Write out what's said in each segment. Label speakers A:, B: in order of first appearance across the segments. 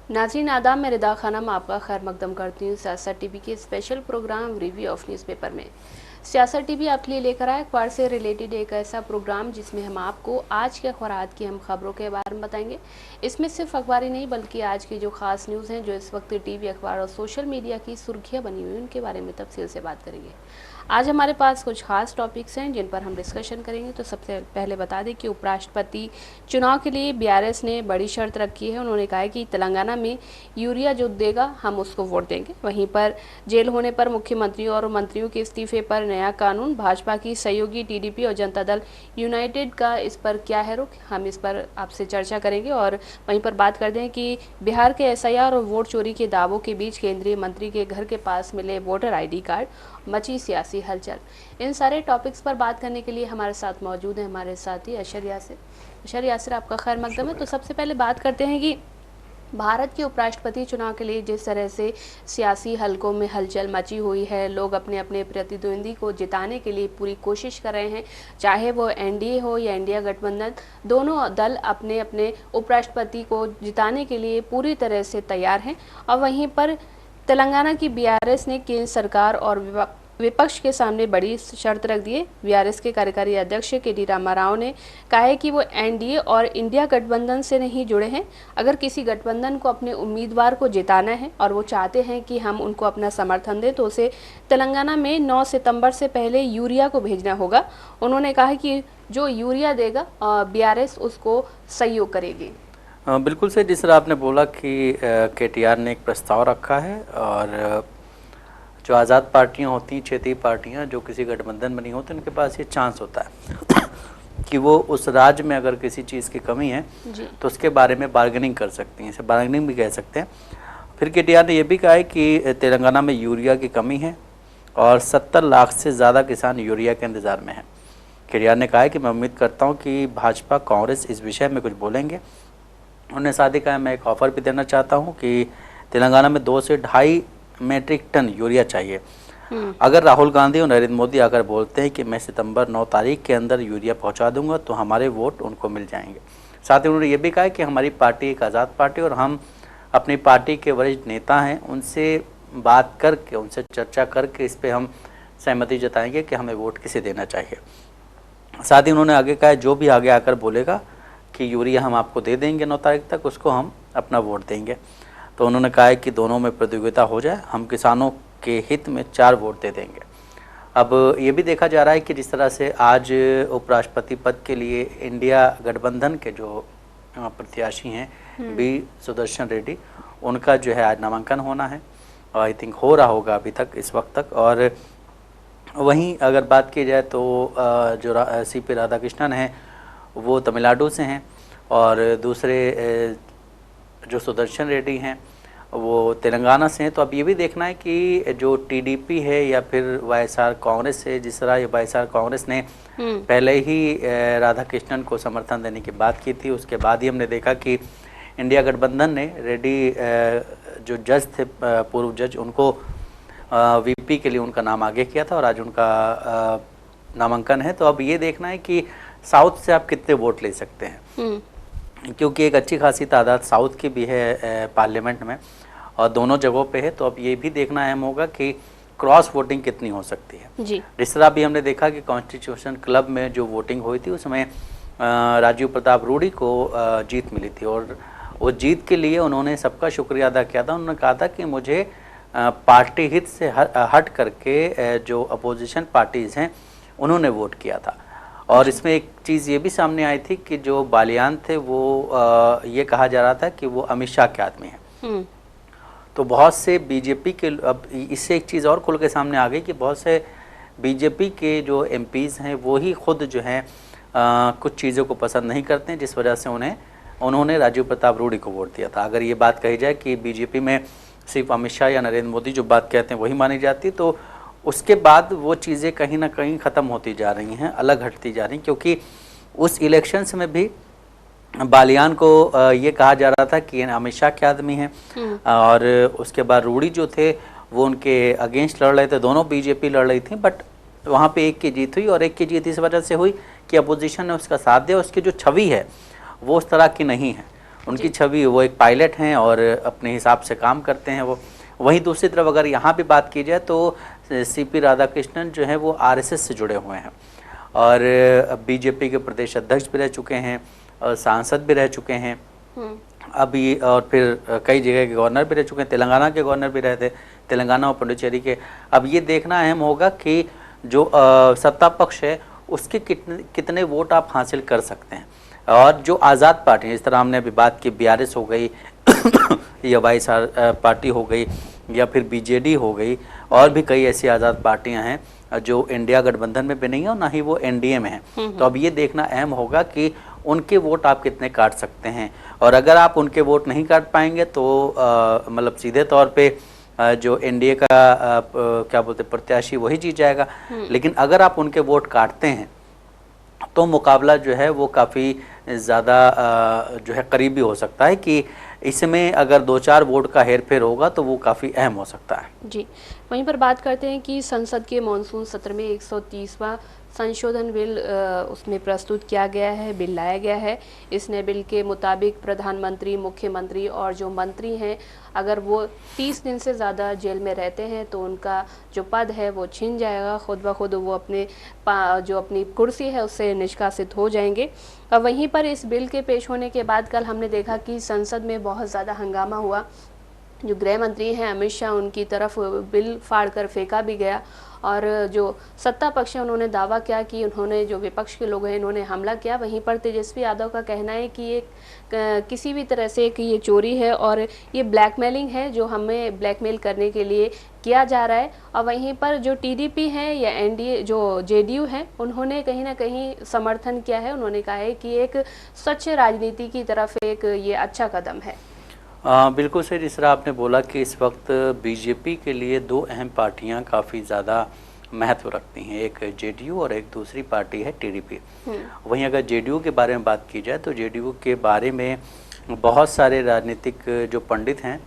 A: नाज़रीन आदाब, मैं रिदा खानम आपका खैर मकदम करती हूँ सियासत टीवी के special programme review of newspaper में। सियासत टीवी आपके लिए लेकर आए अखबार से रिलेटेड एक ऐसा प्रोग्राम जिसमें हम आपको आज के अखबार की हम खबरों के बारे में बताएंगे। इसमें सिर्फ अखबार ही नहीं बल्कि आज की जो खास न्यूज़ हैं जो इस वक्त टीवी, अखबार और सोशल मीडिया की सुर्खियाँ बनी हुई उनके बारे में तफसील से बात करेंगे। आज हमारे पास कुछ खास टॉपिक्स हैं जिन पर हम डिस्कशन करेंगे। तो सबसे पहले बता दें कि उपराष्ट्रपति चुनाव के लिए बीआरएस ने बड़ी शर्त रखी है। उन्होंने कहा है कि तेलंगाना में यूरिया जो देगा हम उसको वोट देंगे। वहीं पर जेल होने पर मुख्यमंत्रियों और मंत्रियों के इस्तीफे पर नया कानून, भाजपा की सहयोगी टीडीपी और जनता दल यूनाइटेड का इस पर क्या है रुख, हम इस पर आपसे चर्चा करेंगे। और वहीं पर बात करते हैं कि बिहार के एसआईआर और वोट चोरी के दावों के बीच केंद्रीय मंत्री के घर के पास मिले वोटर आईडी कार्ड, मची सियासी हलचल। इन सारे टॉपिक्स पर बात करने के लिए हमारे साथ मौजूद हैं हमारे साथी अशर यासिर। अशर यासिर, आपका खैर मकदम है। तो सबसे पहले बात करते हैं कि भारत के उपराष्ट्रपति चुनाव के लिए जिस तरह से सियासी हलकों में हलचल मची हुई है, लोग अपने अपने प्रतिद्वंदी को जिताने के लिए पूरी कोशिश कर रहे हैं, चाहे वो एनडीए हो या इंडिया गठबंधन, दोनों दल अपने अपने उपराष्ट्रपति को जिताने के लिए पूरी तरह से तैयार हैं। और वहीं पर तेलंगाना की बीआरएस ने केंद्र सरकार और विपक्ष के सामने बड़ी शर्त रख दी है। बीआरएस के कार्यकारी अध्यक्ष के डी रामा राव ने कहा है कि वो एनडीए और इंडिया गठबंधन से नहीं जुड़े हैं। अगर किसी गठबंधन को अपने उम्मीदवार को जिताना है और वो चाहते हैं कि हम उनको अपना समर्थन दें तो उसे तेलंगाना में 9 सितंबर से पहले यूरिया को भेजना होगा। उन्होंने कहा कि जो यूरिया देगा बीआरएस उसको सहयोग करेगी।
B: बिल्कुल सही। जिस तरह आपने बोला कि केटीआर ने एक प्रस्ताव रखा है और जो आज़ाद पार्टियां होती हैं, क्षेत्रीय पार्टियां जो किसी गठबंधन में नहीं होती, उनके पास ये चांस होता है कि वो उस राज्य में अगर किसी चीज़ की कमी है तो उसके बारे में बार्गेनिंग कर सकती हैं, इसे बार्गेनिंग भी कह सकते हैं। फिर केटीआर ने यह भी कहा है कि तेलंगाना में यूरिया की कमी है और 70 लाख से ज़्यादा किसान यूरिया के इंतज़ार में हैं। केटीआर ने कहा है कि मैं उम्मीद करता हूँ कि भाजपा कांग्रेस इस विषय में कुछ बोलेंगे। उन्होंने साथ ही कहा मैं एक ऑफ़र भी देना चाहता हूँ कि तेलंगाना में 2 से 2.5 मीट्रिक टन यूरिया चाहिए। अगर राहुल गांधी और नरेंद्र मोदी अगर बोलते हैं कि मैं सितंबर 9 तारीख के अंदर यूरिया पहुंचा दूंगा तो हमारे वोट उनको मिल जाएंगे। साथ ही उन्होंने ये भी कहा कि हमारी पार्टी एक आज़ाद पार्टी और हम अपनी पार्टी के वरिष्ठ नेता हैं, उनसे बात करके, उनसे चर्चा करके इस पर हम सहमति जताएंगे कि हमें वोट किसे देना चाहिए। साथ ही उन्होंने आगे कहा जो भी आगे आकर बोलेगा कि यूरिया हम आपको दे देंगे 9 तारीख तक, उसको हम अपना वोट देंगे। तो उन्होंने कहा है कि दोनों में प्रतियोगिता हो जाए, हम किसानों के हित में 4 वोट दे देंगे। अब ये भी देखा जा रहा है कि जिस तरह से आज उपराष्ट्रपति पद के लिए इंडिया गठबंधन के जो प्रत्याशी हैं बी सुदर्शन रेड्डी, उनका जो है आज नामांकन होना है और आई थिंक हो रहा होगा अभी तक इस वक्त तक। और वहीं अगर बात की जाए तो जो सीपी राधाकृष्णन हैं वो तमिलनाडु से हैं और दूसरे जो सुदर्शन रेड्डी हैं वो तेलंगाना से हैं। तो अब ये भी देखना है कि जो टीडीपी है या फिर वाईएसआर कांग्रेस है, जिस तरह वाईएसआर कांग्रेस ने पहले ही राधाकृष्णन को समर्थन देने की बात की थी, उसके बाद ही हमने देखा कि इंडिया गठबंधन ने रेड्डी जो जज थे, पूर्व जज, उनको वीपी के लिए उनका नाम आगे किया था और आज उनका नामांकन है। तो अब ये देखना है कि साउथ से आप कितने वोट ले सकते हैं, क्योंकि एक अच्छी खासी तादाद साउथ की भी है पार्लियामेंट में और दोनों जगहों पे है। तो अब ये भी देखना अहम होगा कि क्रॉस वोटिंग कितनी हो सकती है जी। जिस तरह भी हमने देखा कि कॉन्स्टिट्यूशन क्लब में जो वोटिंग हुई थी उसमें राजीव प्रताप रूडी को जीत मिली थी और वो जीत के लिए उन्होंने सबका शुक्रिया अदा किया था। उन्होंने कहा था कि मुझे पार्टी हित से हट करके जो अपोजिशन पार्टीज़ हैं उन्होंने वोट किया था। और इसमें एक चीज़ ये भी सामने आई थी कि जो बालियान थे वो ये कहा जा रहा था कि वो अमित शाह के आदमी हैं। तो बहुत से बीजेपी के, अब इससे एक चीज़ और खुल के सामने आ गई कि बहुत से बीजेपी के जो एमपीज़ हैं वो ही खुद जो हैं कुछ चीज़ों को पसंद नहीं करते हैं, जिस वजह से उन्होंने राजीव प्रताप रूडी को वोट दिया था। अगर ये बात कही जाए कि बीजेपी में सिर्फ अमित शाह या नरेंद्र मोदी जो बात कहते हैं वही मानी जाती, तो उसके बाद वो चीज़ें कहीं ना कहीं ख़त्म होती जा रही हैं, अलग हटती जा रही हैं। क्योंकि उस इलेक्शंस में भी बालियान को ये कहा जा रहा था कि अमित शाह के आदमी हैं और उसके बाद रूडी जो थे वो उनके अगेंस्ट लड़ रहे थे, दोनों बीजेपी लड़ रही थी, बट वहाँ पे एक की जीत हुई और एक की जीत इस वजह से हुई कि अपोजिशन ने उसका साथ दिया। उसकी जो छवि है वो उस तरह की नहीं है। उनकी छवि, वो एक पायलट हैं और अपने हिसाब से काम करते हैं वो। वहीं दूसरी तरफ अगर यहाँ भी बात की जाए तो सीपी राधाकृष्णन जो है वो आरएसएस से जुड़े हुए हैं और बीजेपी के प्रदेश अध्यक्ष भी रह चुके हैं और सांसद भी रह चुके हैं अभी, और फिर कई जगह के गवर्नर भी रह चुके हैं। तेलंगाना के गवर्नर भी रहे थे, तेलंगाना और पुडुचेरी के। अब ये देखना अहम होगा कि जो सत्ता पक्ष है उसके कितने वोट आप हासिल कर सकते हैं। और जो आज़ाद पार्टी है, इस तरह हमने अभी बात की, बीआरएस हो गई या वाईएसआर पार्टी हो गई या फिर बीजेडी हो गई, और भी कई ऐसी आज़ाद पार्टियां हैं जो इंडिया गठबंधन में भी नहीं है और ना ही वो एनडीए में हैं। तो अब ये देखना अहम होगा कि उनके वोट आप कितने काट सकते हैं। और अगर आप उनके वोट नहीं काट पाएंगे तो मतलब सीधे तौर पे जो एनडीए का क्या बोलते प्रत्याशी वही जीत जाएगा। लेकिन अगर आप उनके वोट काटते हैं तो मुकाबला जो है वो काफ़ी ज़्यादा जो है करीबी हो सकता है कि इसमें अगर 2-4 वोट का हेरफेर होगा तो वो काफ़ी अहम हो सकता है।
A: जी, वहीं पर बात करते हैं कि संसद के मॉनसून सत्र में 130वां संशोधन बिल उसमें प्रस्तुत किया गया है, बिल लाया गया है। इस नए बिल के मुताबिक प्रधानमंत्री, मुख्यमंत्री और जो मंत्री हैं, अगर वो 30 दिन से ज़्यादा जेल में रहते हैं तो उनका जो पद है वो छिन जाएगा, खुद ब खुद वो जो अपनी कुर्सी है उससे निष्कासित हो जाएंगे। और वहीं पर इस बिल के पेश होने के बाद कल हमने देखा कि संसद में बहुत ज़्यादा हंगामा हुआ। जो गृह मंत्री हैं अमित शाह, उनकी तरफ बिल फाड़ कर फेंका भी गया और जो सत्ता पक्ष है उन्होंने दावा किया कि उन्होंने, जो विपक्ष के लोग हैं, इन्होंने हमला किया। वहीं पर तेजस्वी यादव का कहना है कि ये किसी भी तरह से कि ये चोरी है और ये ब्लैकमेलिंग है, जो हमें ब्लैकमेल करने के लिए किया जा रहा है। और वहीं पर जो टीडीपी है या एनडीए जो जेडीयू है, उन्होंने कहीं ना कहीं समर्थन किया है। उन्होंने कहा है कि एक स्वच्छ राजनीति की तरफ एक ये अच्छा कदम है।
B: बिल्कुल सही। जिस तरह आपने बोला कि इस वक्त बीजेपी के लिए 2 अहम पार्टियां काफ़ी ज़्यादा महत्व रखती हैं, एक जेडीयू और एक दूसरी पार्टी है टीडीपी। वहीं अगर जेडीयू के बारे में बात की जाए तो जेडीयू के बारे में बहुत सारे राजनीतिक जो पंडित हैं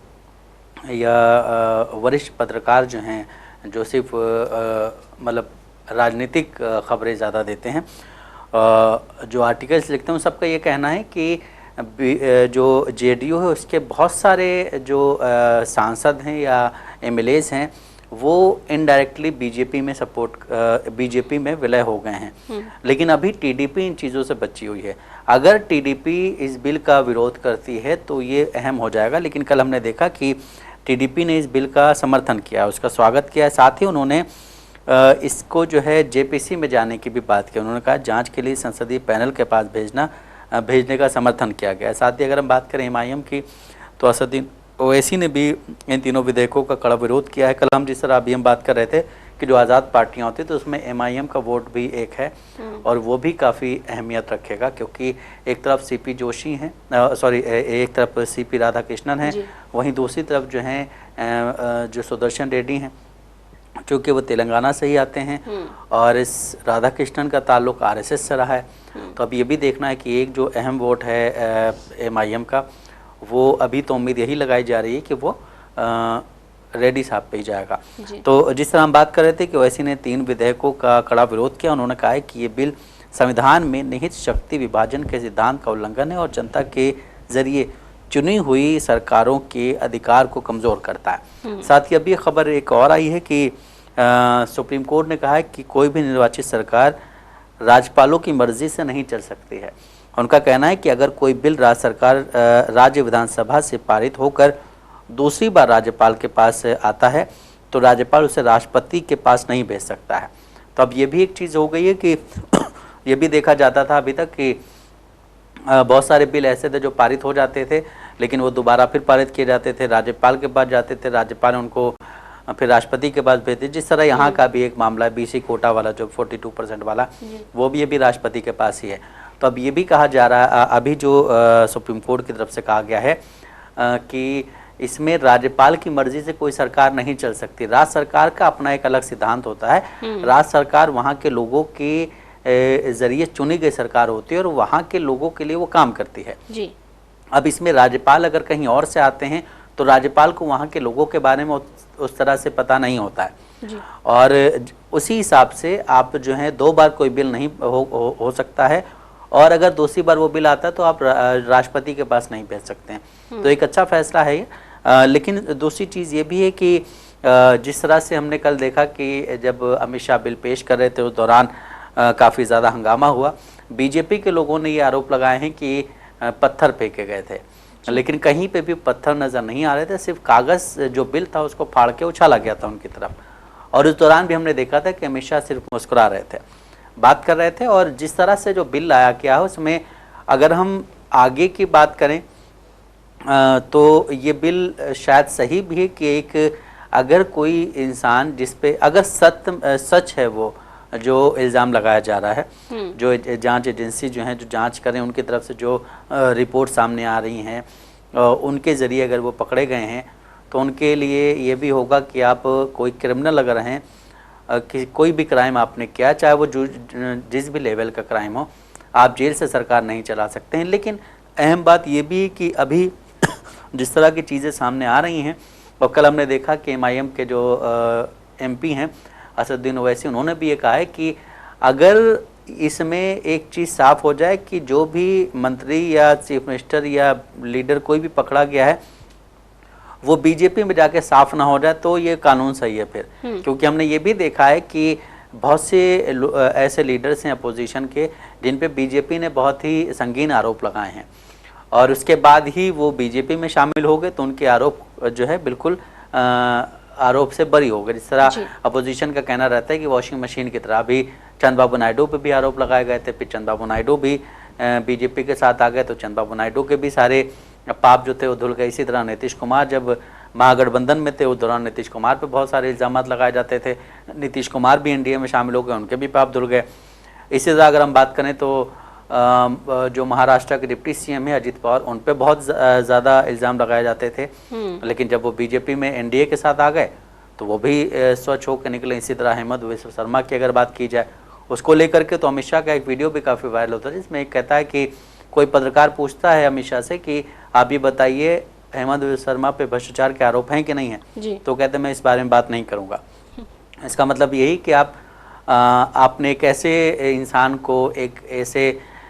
B: या वरिष्ठ पत्रकार जो हैं, जो सिर्फ मतलब राजनीतिक खबरें ज़्यादा देते हैं, जो आर्टिकल्स लिखते हैं, उन सबका ये कहना है कि जो जेडीयू है उसके बहुत सारे जो सांसद हैं या एमएलएज हैं वो इनडायरेक्टली बीजेपी में विलय हो गए हैं। लेकिन अभी टीडीपी इन चीज़ों से बची हुई है। अगर टीडीपी इस बिल का विरोध करती है तो ये अहम हो जाएगा। लेकिन कल हमने देखा कि टीडीपी ने इस बिल का समर्थन किया, उसका स्वागत किया। साथ ही उन्होंने इसको जो है जेपीसी में जाने की भी बात की। उन्होंने कहा जाँच के लिए संसदीय पैनल के पास भेजने का समर्थन किया गया। साथ ही अगर हम बात करें एमआईएम की तो असदुद्दीन ओवैसी ने भी इन तीनों विधेयकों का कड़ा विरोध किया है। कल हम जिस तरह अभी हम बात कर रहे थे कि जो आज़ाद पार्टियां होती तो उसमें एमआईएम का वोट भी एक है और वो भी काफ़ी अहमियत रखेगा, क्योंकि एक तरफ सीपी जोशी हैं, एक तरफ सीपी राधाकृष्णन हैं, वहीं दूसरी तरफ जो हैं जो सुदर्शन रेड्डी हैं, क्योंकि वो तेलंगाना से ही आते हैं और इस राधाकृष्णन का ताल्लुक आरएसएस से रहा है। तो अब ये भी देखना है कि एक जो अहम वोट है एमआईएम का, वो अभी तो उम्मीद यही लगाई जा रही है कि वो रेड्डी साहब पे ही जाएगा। तो जिस तरह हम बात कर रहे थे कि ओवैसी ने 3 विधेयकों का कड़ा विरोध किया। उन्होंने कहा है कि ये बिल संविधान में निहित शक्ति विभाजन के सिद्धांत का उल्लंघन है और जनता के जरिए चुनी हुई सरकारों के अधिकार को कमज़ोर करता है। साथ ही अभी खबर एक और आई है कि सुप्रीम कोर्ट ने कहा है कि कोई भी निर्वाचित सरकार राज्यपालों की मर्जी से नहीं चल सकती है। उनका कहना है कि अगर कोई बिल राज्य विधानसभा से पारित होकर दूसरी बार राज्यपाल के पास आता है तो राज्यपाल उसे राष्ट्रपति के पास नहीं भेज सकता है। तो अब ये भी एक चीज़ हो गई है कि ये भी देखा जाता था अभी तक कि बहुत सारे बिल ऐसे थे जो पारित हो जाते थे लेकिन वो दोबारा फिर पारित किए जाते थे, राज्यपाल के पास जाते थे, राज्यपाल उनको फिर राष्ट्रपति के पास भेजते। जिस तरह यहाँ का भी एक मामला है बीसी कोटा वाला, जो 42% वाला, वो भी अभी राष्ट्रपति के पास ही है। तो अब ये भी कहा जा रहा है, अभी जो सुप्रीम कोर्ट की तरफ से कहा गया है कि इसमें राज्यपाल की मर्जी से कोई सरकार नहीं चल सकती। राज्य सरकार का अपना एक अलग सिद्धांत होता है। राज्य सरकार वहाँ के लोगों के जरिए चुनी गई सरकार होती है और वहाँ के लोगों के लिए वो काम करती है जी। अब इसमें राज्यपाल अगर कहीं और से आते हैं तो राज्यपाल को वहाँ के लोगों के बारे में उस तरह से पता नहीं होता है जी। और उसी हिसाब से आप जो है 2 बार कोई बिल नहीं हो सकता है और अगर दूसरी बार वो बिल आता है तो आप राष्ट्रपति के पास नहीं भेज सकते हैं। तो एक अच्छा फैसला है ये। लेकिन दूसरी चीज़ ये भी है कि जिस तरह से हमने कल देखा कि जब अमित शाह बिल पेश कर रहे थे उस दौरान काफ़ी ज़्यादा हंगामा हुआ। बीजेपी के लोगों ने ये आरोप लगाए हैं कि पत्थर फेंके गए थे, लेकिन कहीं पे भी पत्थर नज़र नहीं आ रहे थे, सिर्फ कागज़ जो बिल था उसको फाड़ के उछाला गया था उनकी तरफ। और उस दौरान भी हमने देखा था कि अमित शाह सिर्फ मुस्कुरा रहे थे, बात कर रहे थे। और जिस तरह से जो बिल लाया गया है उसमें अगर हम आगे की बात करें तो ये बिल शायद सही भी है कि एक अगर कोई इंसान जिस पे अगर सच है वो जो इल्ज़ाम लगाया जा रहा है, जो जांच एजेंसी जो हैं जो जांच करें उनकी तरफ से जो रिपोर्ट सामने आ रही हैं उनके ज़रिए अगर वो पकड़े गए हैं तो उनके लिए ये भी होगा कि आप कोई क्रिमिनल अगर हैं कि कोई भी क्राइम आपने किया, चाहे वो जिस भी लेवल का क्राइम हो, आप जेल से सरकार नहीं चला सकते हैं। लेकिन अहम बात ये भी कि अभी जिस तरह की चीज़ें सामने आ रही हैं, और कल हमने देखा कि MIM के जो MP हैं असदुद्दीन ओवैसी, उन्होंने भी ये कहा है कि अगर इसमें एक चीज़ साफ हो जाए कि जो भी मंत्री या चीफ मिनिस्टर या लीडर कोई भी पकड़ा गया है वो बीजेपी में जाके साफ ना हो जाए तो ये कानून सही है फिर। क्योंकि हमने ये भी देखा है कि बहुत से ऐसे लीडर्स हैं अपोजिशन के जिन पे बीजेपी ने बहुत ही संगीन आरोप लगाए हैं और उसके बाद ही वो बीजेपी में शामिल हो गए, तो उनके आरोप जो है बिल्कुल आरोप से बरी हो गए। जिस तरह अपोजिशन का कहना रहता है कि वॉशिंग मशीन की तरह। अभी चंद्रबाबू नायडू पे भी आरोप लगाए गए थे, फिर चंद्रबाबू नायडू भी बीजेपी के साथ आ गए तो चंद्रबाबू नायडू के भी सारे पाप जो थे वो धुल गए। इसी तरह नीतीश कुमार जब महागठबंधन में थे उस दौरान नीतीश कुमार पे बहुत सारे इल्ज़ाम लगाए जाते थे, नीतीश कुमार भी NDA में शामिल हो गए, उनके भी पाप धुल गए। इसी तरह अगर हम बात करें तो जो महाराष्ट्र के डिप्टी CM है अजित पवार, उन पे बहुत ज़्यादा इल्ज़ाम लगाए जाते थे, लेकिन जब वो बीजेपी में NDA के साथ आ गए तो वो भी स्वच्छ होकर निकले। इसी तरह हेमंत विश्व शर्मा की अगर बात की जाए उसको लेकर के तो अमित शाह का एक वीडियो भी काफ़ी वायरल होता है जिसमें एक कहता है कि कोई पत्रकार पूछता है अमित शाह से कि आप ये बताइए हेमंत विश्व शर्मा पे भ्रष्टाचार के आरोप हैं कि नहीं है, तो कहते मैं इस बारे में बात नहीं करूँगा। इसका मतलब यही कि आपने एक ऐसे इंसान को एक ऐसे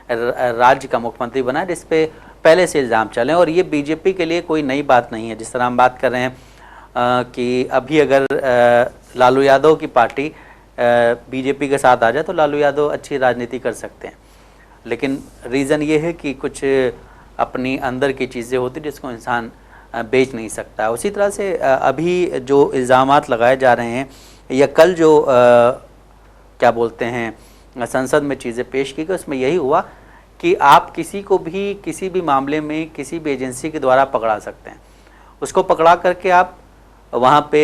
B: राज्य का मुख्यमंत्री बनाया जिस पे पहले से इल्ज़ाम चले, और ये बीजेपी के लिए कोई नई बात नहीं है। जिस तरह हम बात कर रहे हैं कि अभी अगर लालू यादव की पार्टी बीजेपी के साथ आ जाए तो लालू यादव अच्छी राजनीति कर सकते हैं, लेकिन रीज़न ये है कि कुछ अपनी अंदर की चीज़ें होती जिसको इंसान बेच नहीं सकता। उसी तरह से अभी जो इल्ज़ामात लगाए जा रहे हैं या कल जो क्या बोलते हैं संसद में चीज़ें पेश की गई उसमें यही हुआ कि आप किसी को भी किसी भी मामले में किसी भी एजेंसी के द्वारा पकड़ा सकते हैं, उसको पकड़ा करके आप वहाँ पे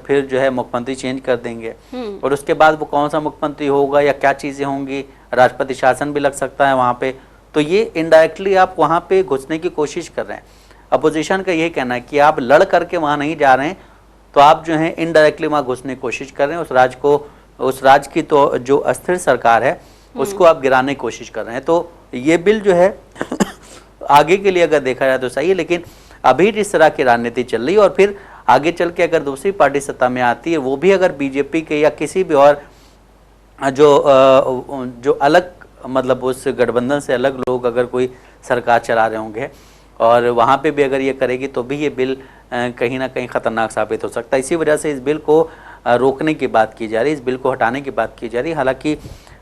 B: फिर जो है मुख्यमंत्री चेंज कर देंगे और उसके बाद वो कौन सा मुख्यमंत्री होगा या क्या चीज़ें होंगी, राष्ट्रपति शासन भी लग सकता है वहाँ पे। तो ये इनडायरेक्टली आप वहाँ पे घुसने की कोशिश कर रहे हैं। अपोजिशन का यही कहना है कि आप लड़ करके वहाँ नहीं जा रहे हैं, तो आप जो है इनडायरेक्टली वहाँ घुसने की कोशिश कर रहे हैं। उस राज्य की तो जो अस्थिर सरकार है उसको आप गिराने की कोशिश कर रहे हैं। तो ये बिल जो है आगे के लिए अगर देखा जाए तो सही है, लेकिन अभी जिस तरह की राजनीति चल रही है और फिर आगे चल के अगर दूसरी पार्टी सत्ता में आती है वो भी अगर बीजेपी के या किसी भी और जो अलग मतलब उस गठबंधन से अलग लोग अगर कोई सरकार चला रहे होंगे और वहाँ पे भी अगर ये करेगी तो भी ये बिल कहीं ना कहीं ख़तरनाक साबित हो सकता है। इसी वजह से इस बिल को रोकने की बात की जा रही है, इस बिल को हटाने की बात की जा रही है। हालांकि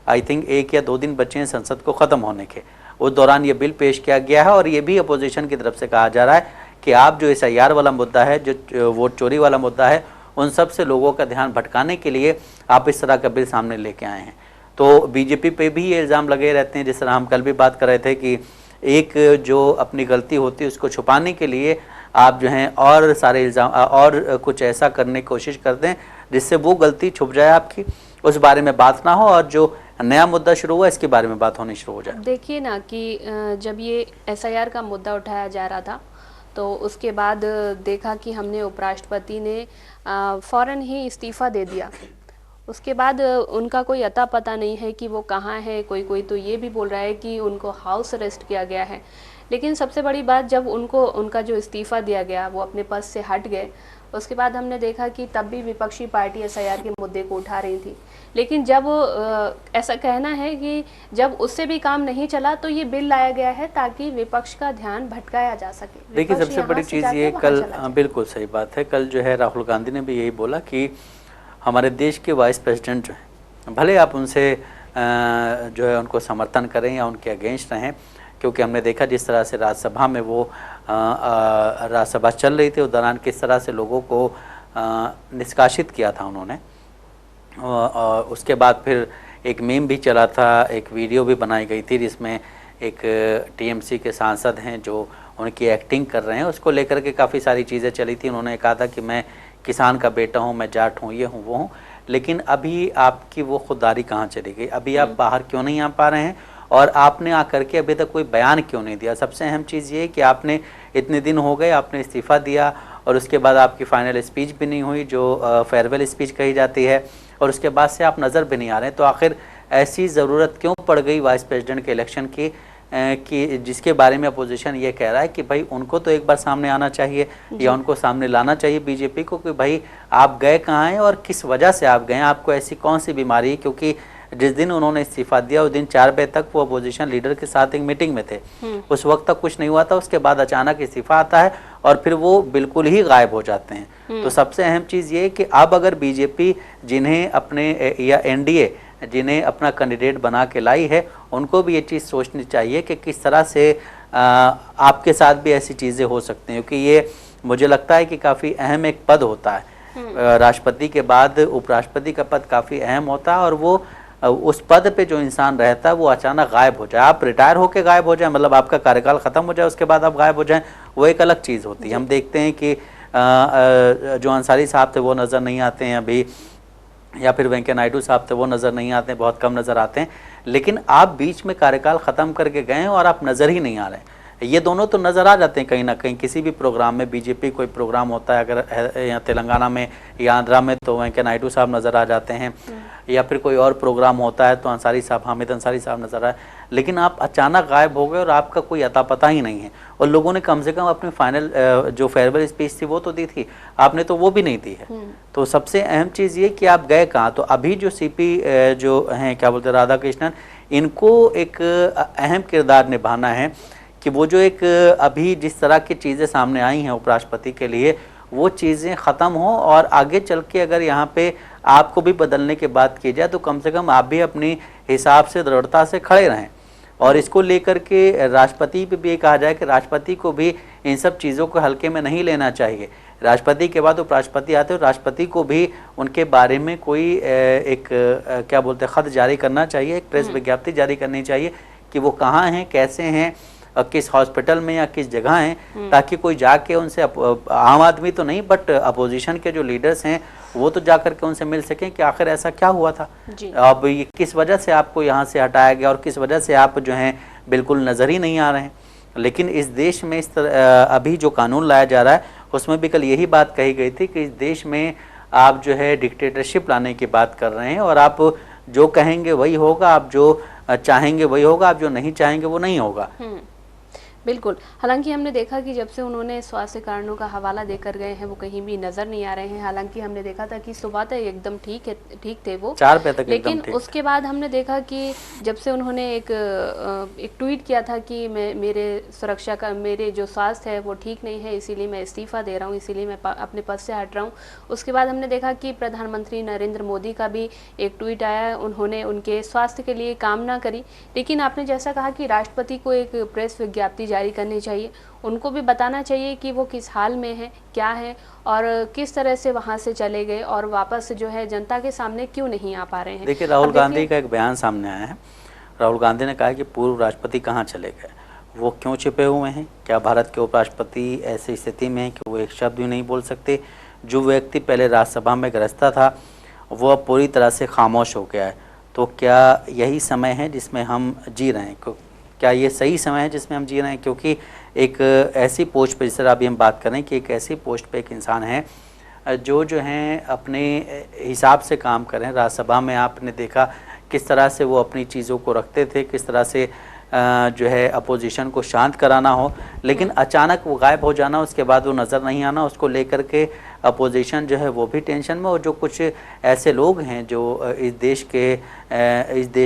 B: आई थिंक 1 या 2 दिन बचे हैं संसद को ख़त्म होने के, उस दौरान ये बिल पेश किया गया है और ये भी अपोजिशन की तरफ से कहा जा रहा है कि आप जो SIR वाला मुद्दा है, जो वोट चोरी वाला मुद्दा है, उन सब से लोगों का ध्यान भटकाने के लिए आप इस तरह का बिल सामने लेके आए हैं। तो बीजेपी पे भी ये इल्ज़ाम लगे रहते हैं। जिस तरह हम कल भी बात कर रहे थे कि एक जो अपनी गलती होती है उसको छुपाने के लिए आप जो हैं और सारे इल्ज़ाम और कुछ ऐसा करने की कोशिश करते हैं जिससे वो गलती छुप जाए आपकी, उस बारे में बात ना हो और जो नया मुद्दा शुरू हुआ इसके बारे में बात होनी शुरू हो जाए।
A: देखिए ना कि जब ये SIR का मुद्दा उठाया जा रहा था तो उसके बाद देखा कि हमने उपराष्ट्रपति ने फ़ौरन ही इस्तीफ़ा दे दिया। उसके बाद उनका कोई अता पता नहीं है कि वो कहाँ है। कोई तो ये भी बोल रहा है कि उनको हाउस अरेस्ट किया गया है। लेकिन सबसे बड़ी बात, जब उनको उनका जो इस्तीफ़ा दिया गया वो अपने पद से हट गए, उसके बाद हमने देखा कि तब भी विपक्षी पार्टी एसआईआर के मुद्दे को उठा रही थी। लेकिन जब ऐसा कहना है कि जब उससे भी काम नहीं चला तो ये बिल लाया गया है ताकि विपक्ष का ध्यान भटकाया जा सके।
B: देखिए, सबसे बड़ी चीज़ ये कल, बिल्कुल सही बात है, कल जो है राहुल गांधी ने भी यही बोला कि हमारे देश के वाइस प्रेसिडेंट जो हैं, भले आप उनसे जो है उनको समर्थन करें या उनके अगेंस्ट रहें, क्योंकि हमने देखा जिस तरह से राज्यसभा में वो राज्यसभा चल रही थी उस दौरान किस तरह से लोगों को निष्कासित किया था उन्होंने। और उसके बाद फिर एक मीम भी चला था, एक वीडियो भी बनाई गई थी जिसमें एक टीएमसी के सांसद हैं जो उनकी एक्टिंग कर रहे हैं, उसको लेकर के काफ़ी सारी चीज़ें चली थी। उन्होंने कहा था कि मैं किसान का बेटा हूँ, मैं जाट हूँ, ये हूँ, वो हूँ। लेकिन अभी आपकी वो खुददारी कहाँ चली गई? अभी आप बाहर क्यों नहीं आ पा रहे हैं और आपने आकर के अभी तक कोई बयान क्यों नहीं दिया? सबसे अहम चीज़ ये है कि आपने इतने दिन हो गए, आपने इस्तीफ़ा दिया और उसके बाद आपकी फाइनल स्पीच भी नहीं हुई जो फेयरवेल स्पीच कही जाती है, और उसके बाद से आप नज़र भी नहीं आ रहे। तो आखिर ऐसी ज़रूरत क्यों पड़ गई वाइस प्रेसिडेंट के इलेक्शन की कि जिसके बारे में अपोजिशन ये कह रहा है कि भाई उनको तो एक बार सामने आना चाहिए या उनको सामने लाना चाहिए बीजेपी को कि भाई आप गए कहाँ हैं और किस वजह से आप गए, आपको ऐसी कौन सी बीमारी है? क्योंकि जिस दिन उन्होंने इस्तीफा दिया उस दिन 4 बजे तक वो अपोजिशन लीडर के साथ एक मीटिंग में थे, उस वक्त तक कुछ नहीं हुआ था। उसके बाद अचानक इस्तीफा आता है और फिर वो बिल्कुल ही गायब हो जाते हैं। तो सबसे अहम चीज़ ये है कि अब अगर बीजेपी जिन्हें अपने या एनडीए जिन्हें अपना कैंडिडेट बना के लाई है, उनको भी ये चीज़ सोचनी चाहिए कि किस तरह से आपके साथ भी ऐसी चीज़ें हो सकती हैं, क्योंकि ये मुझे लगता है कि काफ़ी अहम एक पद होता है। राष्ट्रपति के बाद उपराष्ट्रपति का पद काफ़ी अहम होता है और वो उस पद पे जो इंसान रहता है वो अचानक गायब हो जाए, आप रिटायर होकर गायब हो जाए, मतलब आपका कार्यकाल ख़त्म हो जाए उसके बाद आप गायब हो जाएं, वो एक अलग चीज़ होती है। हम देखते हैं कि जो अंसारी साहब थे वो नज़र नहीं आते हैं अभी, या फिर वेंकैया नायडू साहब थे वो नज़र नहीं आते हैं, बहुत कम नज़र आते हैं। लेकिन आप बीच में कार्यकाल ख़त्म करके गए हैं और आप नज़र ही नहीं आ रहे हैं। ये दोनों तो नज़र आ जाते हैं कहीं ना कहीं, किसी भी प्रोग्राम में, बीजेपी कोई प्रोग्राम होता है अगर या तेलंगाना में या आंध्रा में तो वेंकैया नायडू साहब नज़र आ जाते हैं, या फिर कोई और प्रोग्राम होता है तो अंसारी साहब, हामिद अंसारी साहब नज़र आए। लेकिन आप अचानक गायब हो गए और आपका कोई अता पता ही नहीं है। और लोगों ने कम से कम अपनी फाइनल जो फेयरवेल स्पीच थी वो तो दी थी, आपने तो वो भी नहीं दी है। तो सबसे अहम चीज़ ये कि आप गए कहाँ? तो अभी जो सीपी जो हैं, क्या बोलते हैं, राधा कृष्णन, इनको एक अहम किरदार निभाना है कि वो जो एक अभी जिस तरह की चीज़ें सामने आई हैं उपराष्ट्रपति के लिए, वो चीज़ें ख़त्म हो और आगे चल के अगर यहाँ पे आपको भी बदलने की बात की जाए तो कम से कम आप भी अपनी हिसाब से दृढ़ता से खड़े रहें। और इसको लेकर के राष्ट्रपति पे भी ये कहा जाए कि राष्ट्रपति को भी इन सब चीज़ों को हल्के में नहीं लेना चाहिए। राष्ट्रपति के बाद उपराष्ट्रपति आते हैं, राष्ट्रपति को भी उनके बारे में कोई एक क्या बोलते हैं, ख़त जारी करना चाहिए, एक प्रेस विज्ञप्ति जारी करनी चाहिए कि वो कहाँ हैं, कैसे हैं, किस हॉस्पिटल में या किस जगह हैं, ताकि कोई जाके उनसे, आम आदमी तो नहीं बट अपोजिशन के जो लीडर्स हैं वो तो जाकर के उनसे मिल सकें कि आखिर ऐसा क्या हुआ था, अब ये किस वजह से आपको यहाँ से हटाया गया और किस वजह से आप जो हैं बिल्कुल नज़र ही नहीं आ रहे हैं। लेकिन इस देश में इस तरह अभी जो कानून लाया जा रहा है उसमें भी कल यही बात कही गई थी कि इस देश में आप जो है डिक्टेटरशिप लाने की बात कर रहे हैं और आप जो कहेंगे वही होगा, आप जो चाहेंगे वही होगा, आप जो नहीं चाहेंगे वो नहीं होगा।
A: बिल्कुल। हालांकि हमने देखा कि जब से उन्होंने स्वास्थ्य कारणों का हवाला देकर गए हैं वो कहीं भी नज़र नहीं आ रहे हैं। हालांकि हमने देखा था कि सुबह तक एकदम ठीक थे वो,
B: 4 बजे तक,
A: लेकिन उसके बाद हमने देखा कि जब से उन्होंने एक ट्वीट किया था कि मेरे सुरक्षा का, मेरे जो स्वास्थ्य है वो ठीक नहीं है, इसीलिए मैं इस्तीफ़ा दे रहा हूँ, इसीलिए मैं अपने पद से हट रहा हूँ। उसके बाद हमने देखा कि प्रधानमंत्री नरेंद्र मोदी का भी एक ट्वीट आया, उन्होंने उनके स्वास्थ्य के लिए कामना करी। लेकिन आपने जैसा कहा कि राष्ट्रपति को एक प्रेस विज्ञप्ति जारी करनी चाहिए, उनको भी बताना चाहिए कि वो किस हाल में है, क्या है और किस तरह से वहां से चले गए और वापस जो है जनता के सामने क्यों नहीं आ पा रहे हैं।
B: देखिए, राहुल गांधी का एक बयान सामने आया है। राहुल गांधी ने कहा कि पूर्व राष्ट्रपति कहाँ चले गए, वो क्यों छिपे हुए हैं, क्या भारत के उपराष्ट्रपति ऐसी स्थिति में है कि वो एक शब्द भी नहीं बोल सकते? जो व्यक्ति पहले राज्यसभा में ग्रस्ता था वो अब पूरी तरह से खामोश हो गया है। तो क्या यही समय है जिसमें हम जी रहे हैं? क्या ये सही समय है जिसमें हम जी रहे हैं? क्योंकि एक ऐसी पोस्ट पे, जिस तरह अभी हम बात करें कि एक ऐसी पोस्ट पे एक इंसान है जो हैं अपने हिसाब से काम करें। राज्यसभा में आपने देखा किस तरह से वो अपनी चीज़ों को रखते थे, किस तरह से जो है अपोजिशन को शांत कराना हो, लेकिन अचानक वो गायब हो जाना, उसके बाद वो नज़र नहीं आना, उसको लेकर के अपोजिशन जो है वो भी टेंशन में, और जो कुछ ऐसे लोग हैं जो इस देश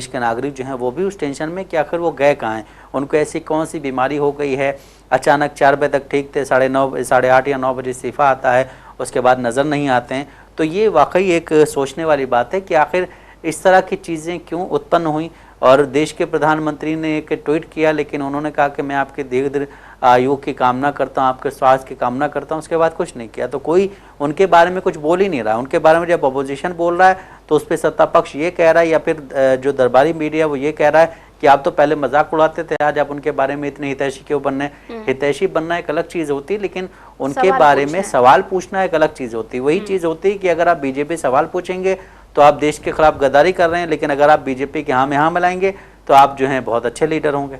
B: के नागरिक जो हैं वो भी उस टेंशन में कि आखिर वो गए कहाँ हैं, उनको ऐसी कौन सी बीमारी हो गई है, अचानक 4 बजे तक ठीक थे, 9:30 8:30 या 9 बजे इस्तीफ़ा आता है, उसके बाद नज़र नहीं आते हैं। तो ये वाकई एक सोचने वाली बात है कि आखिर इस तरह की चीज़ें क्यों उत्पन्न हुई। और देश के प्रधानमंत्री ने एक ट्वीट किया, लेकिन उन्होंने कहा कि मैं आपके दीर्घ आयु की कामना करता हूँ, आपके स्वास्थ्य की कामना करता हूँ, उसके बाद कुछ नहीं किया। तो कोई उनके बारे में कुछ बोल ही नहीं रहा। उनके बारे में जब अपोजिशन बोल रहा है तो उस पर सत्ता पक्ष ये कह रहा है, या फिर जो दरबारी मीडिया वो ये कह रहा है कि आप तो पहले मजाक उड़ाते थे, आज आप उनके बारे में इतने हितैषी क्यों बनने। हितैषी बनना एक अलग चीज़ होती है, लेकिन उनके बारे में सवाल पूछना एक अलग चीज़ होती है। वही चीज़ होती है कि अगर आप बीजेपी सवाल पूछेंगे तो आप देश के खिलाफ गद्दारी कर रहे हैं, लेकिन अगर आप बीजेपी के हाँ में हाँ मिलाएंगे तो आप जो हैं बहुत अच्छे लीडर होंगे।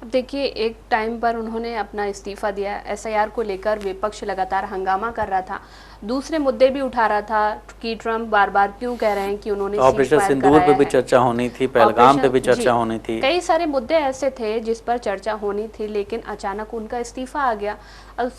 A: अब देखिए, एक टाइम पर उन्होंने अपना इस्तीफा दिया, एसआईआर को लेकर विपक्ष लगातार हंगामा कर रहा था, दूसरे मुद्दे भी उठा रहा था कि ट्रम्प बार बार क्यों कह रहे हैं कि उन्होंने
B: ऑपरेशन सिंदूर पे भी चर्चा होनी थी, पहलगाम पे भी चर्चा होनी थी,
A: कई सारे मुद्दे ऐसे थे जिस पर चर्चा होनी थी, लेकिन अचानक उनका इस्तीफा आ गया।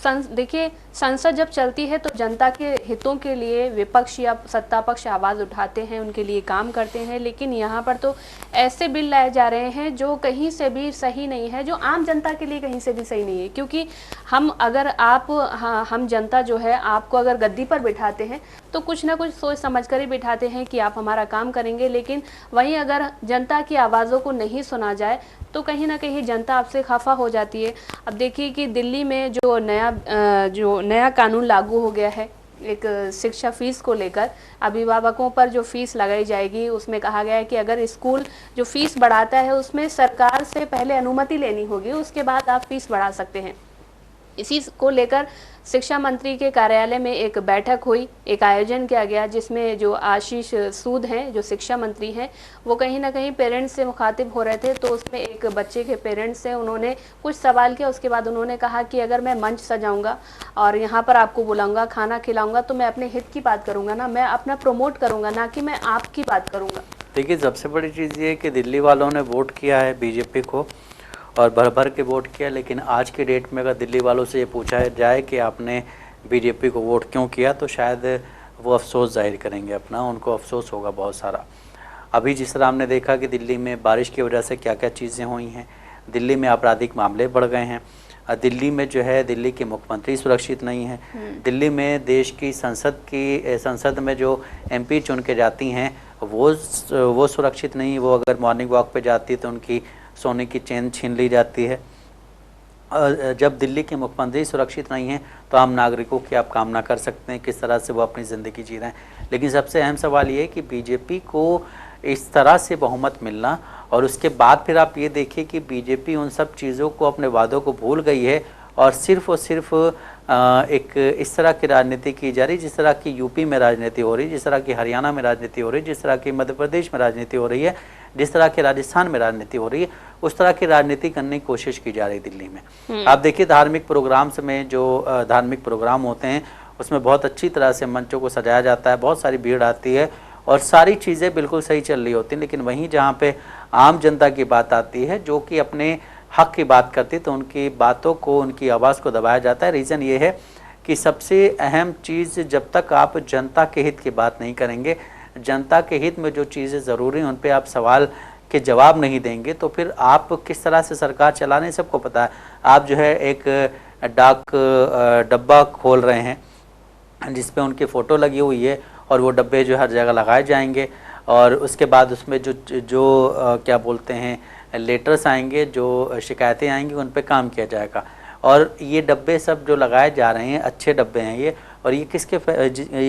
A: देखिए, संसद जब चलती है तो जनता के हितों के लिए विपक्ष या सत्ता पक्ष आवाज़ उठाते हैं, उनके लिए काम करते हैं, लेकिन यहाँ पर तो ऐसे बिल लाए जा रहे हैं जो कहीं से भी सही नहीं है, जो आम जनता के लिए कहीं से भी सही नहीं है। क्योंकि हम जनता जो है आपको अगर गद्दी पर बिठाते हैं तो कुछ ना कुछ सोच समझ कर ही बिठाते हैं कि आप हमारा काम करेंगे, लेकिन वहीं अगर जनता की आवाज़ों को नहीं सुना जाए तो कहीं ना कहीं जनता आपसे खफा हो जाती है। अब देखिए कि दिल्ली में जो नया कानून लागू हो गया है एक शिक्षा फीस को लेकर, अभिभावकों पर जो फीस लगाई जाएगी उसमें कहा गया है कि अगर स्कूल जो फीस बढ़ाता है उसमें सरकार से पहले अनुमति लेनी होगी, उसके बाद आप फीस बढ़ा सकते हैं। इसी को लेकर शिक्षा मंत्री के कार्यालय में एक बैठक हुई, एक आयोजन किया गया, जिसमें जो आशीष सूद हैं जो शिक्षा मंत्री हैं वो कहीं ना कहीं पेरेंट्स से मुखातिब हो रहे थे। तो उसमें एक बच्चे के पेरेंट्स से उन्होंने कुछ सवाल किया, उसके बाद उन्होंने कहा कि अगर मैं मंच सजाऊंगा और यहाँ पर आपको बुलाऊंगा, खाना खिलाऊंगा, तो मैं अपने हित की बात करूँगा ना, मैं अपना प्रमोट करूँगा, ना कि मैं आपकी बात करूँगा।
B: देखिए, सबसे बड़ी चीज़ ये है कि दिल्ली वालों ने वोट किया है बीजेपी को और भर भर के वोट किया, लेकिन आज के डेट में अगर दिल्ली वालों से ये पूछा जाए कि आपने बीजेपी को वोट क्यों किया तो शायद वो अफसोस जाहिर करेंगे अपना, उनको अफसोस होगा बहुत सारा। अभी जिस तरह हमने देखा कि दिल्ली में बारिश की वजह से क्या क्या चीज़ें हुई हैं, दिल्ली में आपराधिक मामले बढ़ गए हैं, दिल्ली में जो है दिल्ली के मुख्यमंत्री सुरक्षित नहीं हैं, दिल्ली में देश की संसद में जो MP चुन के जाती हैं वो सुरक्षित नहीं, वो अगर मॉर्निंग वॉक पे जाती तो उनकी सोने की चेन छीन ली जाती है। जब दिल्ली के मुख्यमंत्री सुरक्षित नहीं हैं तो आम नागरिकों की आप कामना कर सकते हैं किस तरह से वो अपनी ज़िंदगी जी रहे हैं। लेकिन सबसे अहम सवाल ये है कि बीजेपी को इस तरह से बहुमत मिलना, और उसके बाद फिर आप ये देखिए कि बीजेपी उन सब चीज़ों को, अपने वादों को भूल गई है और सिर्फ एक इस तरह की राजनीति की जा रही जिस तरह की यूपी में राजनीति हो रही, जिस तरह की हरियाणा में राजनीति हो रही, जिस तरह की मध्य प्रदेश में राजनीति हो रही है, जिस तरह की राजस्थान में राजनीति हो रही है, उस तरह की राजनीति करने की कोशिश की जा रही दिल्ली में। आप देखिए धार्मिक प्रोग्राम्स में जो धार्मिक प्रोग्राम होते हैं उसमें बहुत अच्छी तरह से मंचों को सजाया जाता है, बहुत सारी भीड़ आती है और सारी चीज़ें बिल्कुल सही चल रही होती हैं, लेकिन वहीं जहाँ पे आम जनता की बात आती है जो कि अपने हक की बात करती, तो उनकी बातों को, उनकी आवाज़ को दबाया जाता है। रीज़न ये है कि सबसे अहम चीज़, जब तक आप जनता के हित की बात नहीं करेंगे, जनता के हित में जो चीज़ें ज़रूरी हैं उन पे आप सवाल के जवाब नहीं देंगे तो फिर आप किस तरह से सरकार चलाने सबको पता है। आप जो है एक डाक डब्बा खोल रहे हैं जिस पे उनकी फ़ोटो लगी हुई है और वो डब्बे जो हर जगह लगाए जाएंगे और उसके बाद उसमें जो क्या बोलते हैं लेटर्स आएंगे, जो शिकायतें आएंगी, उन पे काम किया जाएगा। और ये डब्बे सब जो लगाए जा रहे हैं अच्छे डब्बे हैं ये, और ये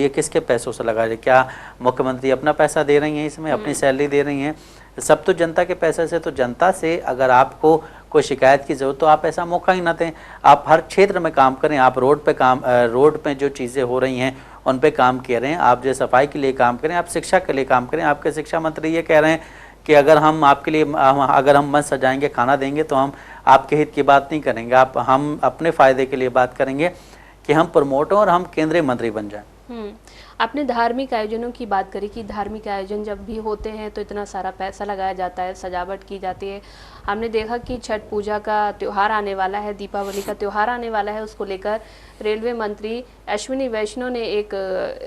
B: किसके पैसों से लगाए जाए? क्या मुख्यमंत्री अपना पैसा दे रही हैं इसमें, अपनी सैलरी दे रही हैं? सब तो जनता के पैसे से। तो जनता से अगर आपको कोई शिकायत की ज़रूरत तो आप ऐसा मौका ही ना दें, आप हर क्षेत्र में काम करें, आप रोड पे जो चीज़ें हो रही हैं उन पे काम कर रहे हैं, आप जो सफाई के लिए काम करें, आप शिक्षा के लिए काम करें। आपके शिक्षा मंत्री ये कह रहे हैं कि अगर हम आपके लिए अगर हम मंच सजाएंगे, खाना देंगे तो हम आपके हित की बात नहीं करेंगे, हम अपने फ़ायदे के लिए बात करेंगे कि हम प्रमोट हों और हम केंद्रीय मंत्री बन जाएं।
A: आपने धार्मिक आयोजनों की बात करी कि धार्मिक आयोजन जब भी होते हैं तो इतना सारा पैसा लगाया जाता है, सजावट की जाती है। हमने देखा कि छठ पूजा का त्यौहार आने वाला है, दीपावली का त्यौहार आने वाला है, उसको लेकर रेलवे मंत्री अश्विनी वैष्णव ने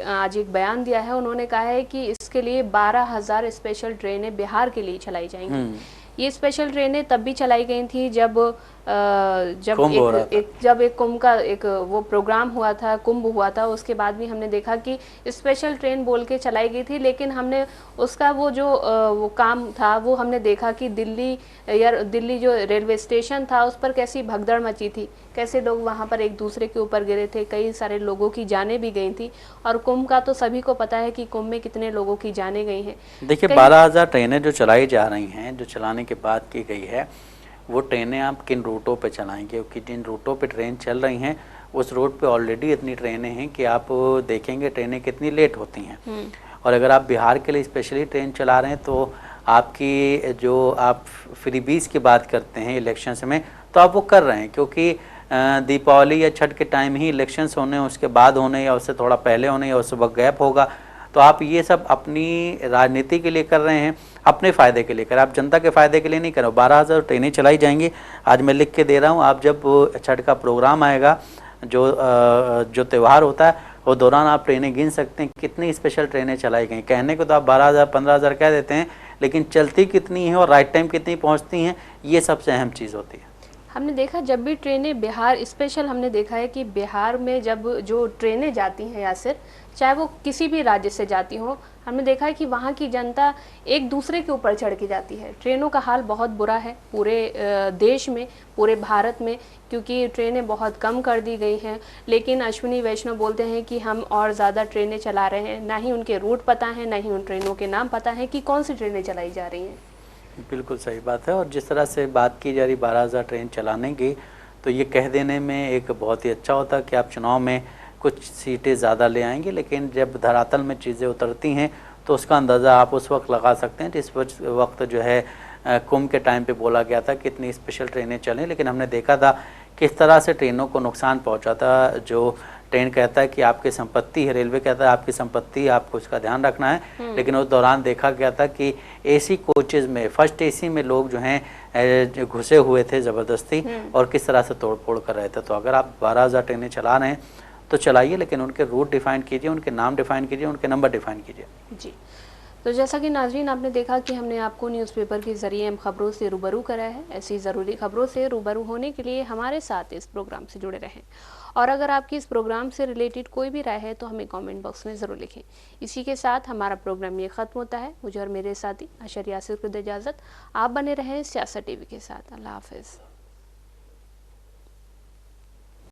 A: आज एक बयान दिया है। उन्होंने कहा है कि इसके लिए 12,000 स्पेशल ट्रेनें बिहार के लिए चलाई जाएंगी। ये स्पेशल ट्रेनें तब भी चलाई गई थी जब एक कुंभ का एक वो प्रोग्राम हुआ था, कुंभ हुआ था। उसके बाद भी हमने देखा कि स्पेशल ट्रेन बोल के चलाई गई थी, लेकिन हमने उसका वो काम था वो हमने देखा कि दिल्ली जो रेलवे स्टेशन था उस पर कैसी भगदड़ मची थी, कैसे लोग वहां पर एक दूसरे के ऊपर गिरे थे, कई सारे लोगों की जानें भी गई थी। और कुंभ का तो सभी को पता है कि कुंभ में कितने लोगों की जानें गई हैं।
B: देखिए 12,000 ट्रेनें जो चलाई जा रही हैं, जो चलाने की बात की गई है, वो ट्रेनें आप किन रूटों पे चलाएंगे? क्योंकि जिन रूटों पे ट्रेन चल रही हैं उस रूट पे ऑलरेडी इतनी ट्रेनें हैं कि आप देखेंगे ट्रेनें कितनी लेट होती हैं। और अगर आप बिहार के लिए स्पेशली ट्रेन चला रहे हैं तो आपकी जो आप फ्रीबीज की बात करते हैं इलेक्शंस में, तो आप वो कर रहे हैं, क्योंकि दीपावली या छठ के टाइम ही इलेक्शंस होने, उसके बाद होने या उससे थोड़ा पहले होने या उस वक्त गैप होगा। तो आप ये सब अपनी राजनीति के लिए कर रहे हैं, अपने फ़ायदे के लिए कर रहे हैं, आप जनता के फ़ायदे के लिए नहीं कर रहे हो। 12,000 ट्रेनें चलाई जाएंगी। आज मैं लिख के दे रहा हूँ, आप जब छठ का प्रोग्राम आएगा, जो त्यौहार होता है, वो दौरान आप ट्रेनें गिन सकते हैं कितनी स्पेशल ट्रेनें चलाई गई। कहने को तो आप 12,000 15,000 कह देते हैं, लेकिन चलती कितनी हैं और राइट टाइम कितनी पहुँचती हैं, ये सबसे अहम चीज़ होती है।
A: हमने देखा जब भी ट्रेनें बिहार स्पेशल, हमने देखा है कि बिहार में जब जो ट्रेनें जाती हैं यासिर, चाहे वो किसी भी राज्य से जाती हो, हमने देखा है कि वहाँ की जनता एक दूसरे के ऊपर चढ़ के जाती है। ट्रेनों का हाल बहुत बुरा है पूरे देश में, पूरे भारत में, क्योंकि ट्रेनें बहुत कम कर दी गई हैं। लेकिन अश्विनी वैष्णव बोलते हैं कि हम और ज़्यादा ट्रेनें चला रहे हैं, ना ही उनके रूट पता है, ना ही उन ट्रेनों के नाम पता है कि कौन सी ट्रेनें चलाई जा रही हैं।
B: बिल्कुल सही बात है। और जिस तरह से बात की जा रही 12,000 ट्रेन चलाने की, तो ये कह देने में एक बहुत ही अच्छा होता कि आप चुनाव में कुछ सीटें ज़्यादा ले आएंगे, लेकिन जब धरातल में चीज़ें उतरती हैं तो उसका अंदाज़ा आप उस वक्त लगा सकते हैं जिस वक्त जो है कुंभ के टाइम पे बोला गया था कि इतनी स्पेशल ट्रेनें चलें, लेकिन हमने देखा था किस तरह से ट्रेनों को नुकसान पहुंचा था। जो ट्रेन कहता है कि आपकी संपत्ति है, रेलवे कहता है आपकी संपत्ति, आपको उसका ध्यान रखना है, लेकिन उस दौरान देखा गया था कि एसी कोचेज़ में, फर्स्ट एसी में लोग जो हैं घुसे हुए थे ज़बरदस्ती और किस तरह से तोड़ फोड़ कर रहे थे। तो अगर आप 12,000 ट्रेनें चला रहे हैं तो चलाइए, लेकिन उनके रूट डिफ़ाइन कीजिए, उनके नाम डिफ़ाइन कीजिए, उनके नंबर डिफ़ाइन कीजिए।
A: जी, तो जैसा कि नाज़रीन आपने देखा कि हमने आपको न्यूज़पेपर के ज़रिए अहम खबरों से रूबरू करा है। ऐसी ज़रूरी खबरों से रूबरू होने के लिए हमारे साथ इस प्रोग्राम से जुड़े रहें। और अगर आपकी इस प्रोग्राम से रिलेटेड कोई भी राय है तो हमें कमेंट बॉक्स में ज़रूर लिखें। इसी के साथ हमारा प्रोग्राम ये ख़त्म होता है। मुझे और मेरे साथी अशर यासिर को इजाज़त। आप बने रहें सियासत टीवी के साथ। अल्लाह हाफ़िज़।